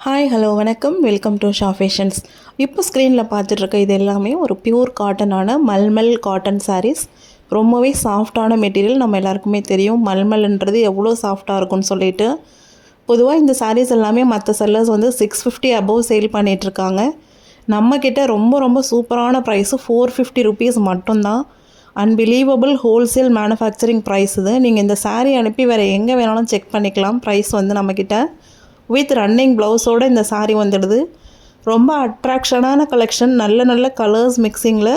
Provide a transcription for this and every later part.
Hi hello வணக்கம் welcome to Shah fashions. இப்போ ஸ்க்ரீனில் பார்த்துட்ருக்க இது எல்லாமே ஒரு பியூர் காட்டனான மல்மல் காட்டன் சாரீஸ். ரொம்பவே சாஃப்டான மெட்டீரியல். நம்ம எல்லாருக்குமே தெரியும் மல்மல்ன்றது எவ்வளோ சாஃப்டாக இருக்கும்னு சொல்லிட்டு. பொதுவாக இந்த சாரீஸ் எல்லாமே மற்ற செல்லர்ஸ் வந்து 650 அபவ் சேல் பண்ணிகிட்ருக்காங்க. நம்மக்கிட்ட ரொம்ப சூப்பரான ப்ரைஸு 450 ருபீஸ் மட்டும்தான். அன்பிலீவபிள் ஹோல்சேல் மேனுஃபேக்சரிங் ப்ரைஸ் இது. நீங்கள் இந்த சாரீ அனுப்பி வேறு எங்கே வேணாலும் செக் பண்ணிக்கலாம். ப்ரைஸ் வந்து நம்மக்கிட்ட வித் ரன்னிங் ப்ளவுஸோடு இந்த சாரீ வந்துடுது. ரொம்ப அட்ராக்ஷனான கலெக்ஷன். நல்ல கலர்ஸ் மிக்சிங்கில்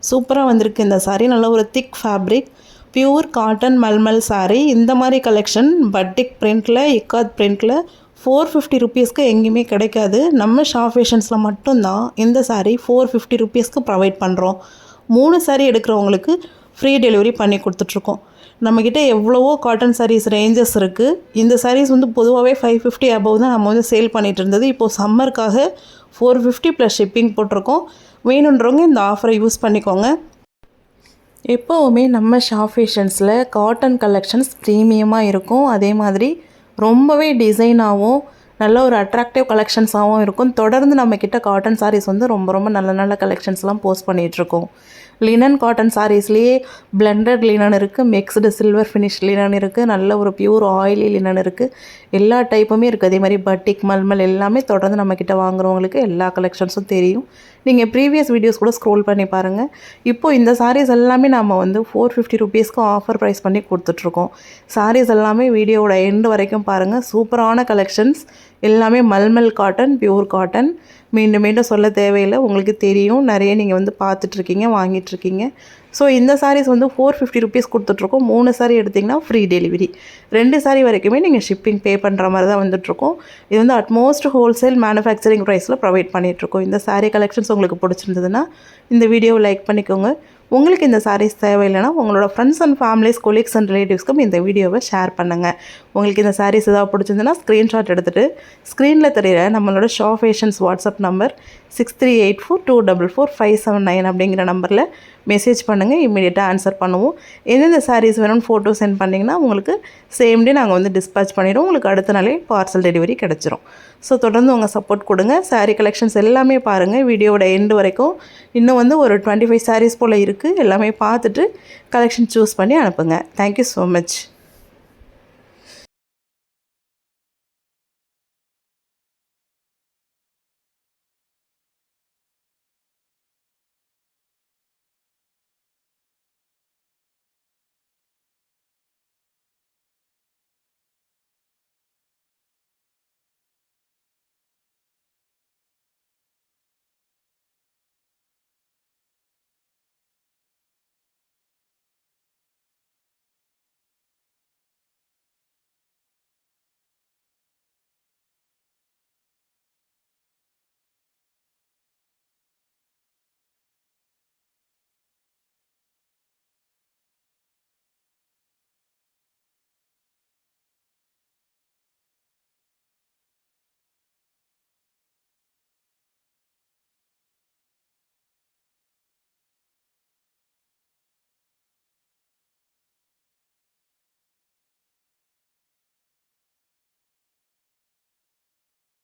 சூப்பராக வந்திருக்கு இந்த சாரீ. நல்ல ஒரு thick fabric pure cotton mulmul saree. இந்த மாதிரி கலெக்ஷன் பட்டிக் பிரிண்டில் இக்காத் பிரிண்டில் 450 ருபீஸ்க்கு எங்கேயுமே கிடைக்காது. நம்ம ஷா ஃபேஷன்ஸில் மட்டும்தான் இந்த சாரீ 450 ருபீஸ்க்கு ப்ரொவைட் பண்ணுறோம். 3 சாரீ எடுக்கிறவங்களுக்கு ஃப்ரீ டெலிவரி பண்ணி கொடுத்துட்ருக்கோம். நம்மக்கிட்ட எவ்வளவோ காட்டன் சாரீஸ் ரேஞ்சஸ் இருக்குது. இந்த சாரீஸ் வந்து பொதுவாகவே 550 அபவ் தான் நம்ம வந்து சேல் பண்ணிகிட்டு இருந்தது. இப்போது சம்மருக்காக 450 ப்ளஸ் ஷிப்பிங் போட்டிருக்கோம். வேணுன்றவங்க இந்த ஆஃபரை யூஸ் பண்ணிக்கோங்க. எப்போவுமே நம்ம ஷா ஃபேஷன்ஸில் காட்டன் கலெக்ஷன்ஸ் ப்ரீமியமாக இருக்கும். அதே மாதிரி ரொம்பவே டிசைனாகவும் நல்ல ஒரு அட்ராக்டிவ் கலெக்ஷன்ஸாகவும் இருக்கும். தொடர்ந்து நம்மக்கிட்ட காட்டன் சாரீஸ் வந்து ரொம்ப நல்ல கலெக்ஷன்ஸ்லாம் போஸ்ட் பண்ணிகிட்ருக்கோம். லினன் காட்டன் சாரீஸ்லேயே பிளெண்டட் லினன் இருக்குது, மிக்ஸ்டு சில்வர் ஃபினிஷ் லினன் இருக்குது, நல்ல ஒரு பியூர் ஆயிலி லினன் இருக்குது. எல்லா டைப்புமே இருக்குது. அதே மாதிரி பட்டிக் மல்மல் எல்லாமே தொடர்ந்து நம்மக்கிட்ட வாங்குறவங்களுக்கு எல்லா கலெக்ஷன்ஸும் தெரியும். நீங்கள் ப்ரீவியஸ் வீடியோஸ் கூட ஸ்க்ரோல் பண்ணி பாருங்கள். இப்போது இந்த சாரீஸ் எல்லாமே நம்ம வந்து 450 ருபீஸ்க்கு ஆஃபர் ப்ரைஸ் பண்ணி கொடுத்துட்ருக்கோம். சாரீஸ் எல்லாமே வீடியோவோட எண்டு வரைக்கும் பாருங்கள். சூப்பரான கலெக்ஷன்ஸ் எல்லாமே மல்மல் காட்டன், பியூர் காட்டன். மீண்டும் சொல்ல தேவையில்லை, உங்களுக்கு தெரியும். நிறைய நீங்கள் வந்து பார்த்துட்ருக்கீங்க, வாங்கிட்டுருக்கீங்க. ஸோ இந்த சாரீஸ் வந்து 450 ருபீஸ் கொடுத்துட்ருக்கோம். 3 சாரீ எடுத்திங்கன்னா ஃப்ரீ டெலிவரி. 2 சாரீ வரைக்குமே நீங்கள் ஷிப்பிங் பே பண்ணுற மாதிரி தான் வந்துட்ருக்கோம். இது வந்து அட்மோஸ்ட் ஹோல்சேல் மேனுஃபேக்சரிங் ப்ரைஸில் ப்ரொவைட் பண்ணிகிட்ருக்கோம். இந்த சாரீ கலெக்ஷன்ஸ் உங்களுக்கு பிடிச்சிருந்ததுன்னா இந்த வீடியோவை லைக் பண்ணிக்கோங்க. உங்களுக்கு இந்த சாரீஸ் தேவையில்லைன்னா உங்களோட friends and families, colleagues and ரிலேட்டிவ்ஸ்க்கும் இந்த வீடியோவை ஷேர் பண்ணுங்கள். உங்களுக்கு இந்த சாரீஸ் ஏதாவது பிடிச்சிருந்துன்னா ஸ்க்ரீன்ஷாட் எடுத்துகிட்டு ஸ்க்ரீனில் தெரிகிற நம்மளோட ஷா ஃபேஷன்ஸ் வாட்ஸ்அப் நம்பர் 6384244579 அப்படிங்கிற நம்பரில் மெசேஜ் பண்ணுங்கள். இமீடியட்டாக ஆன்சர் பண்ணுவோம். எந்தெந்த சாரீஸ் வேணும்னு ஃபோட்டோ சென்ட் பண்ணிங்கன்னா உங்களுக்கு சேம் டே நாங்கள் வந்து டிஸ்பேச் பண்ணிடுவோம். உங்களுக்கு அடுத்த நாளே பார்சல் டெலிவரி கிடச்சிரும். ஸோ தொடர்ந்து உங்கள் சப்போர்ட் கொடுங்க. சாரீ கலெக்ஷன்ஸ் எல்லாமே பாருங்கள் வீடியோவோட எண்டு வரைக்கும். இன்னும் வந்து ஒரு 25 சாரீஸ் போல் இருக்குது. எல்லாமே பார்த்துட்டு கலெக்ஷன் சூஸ் பண்ணி அனுப்புங்க. Thank you so much.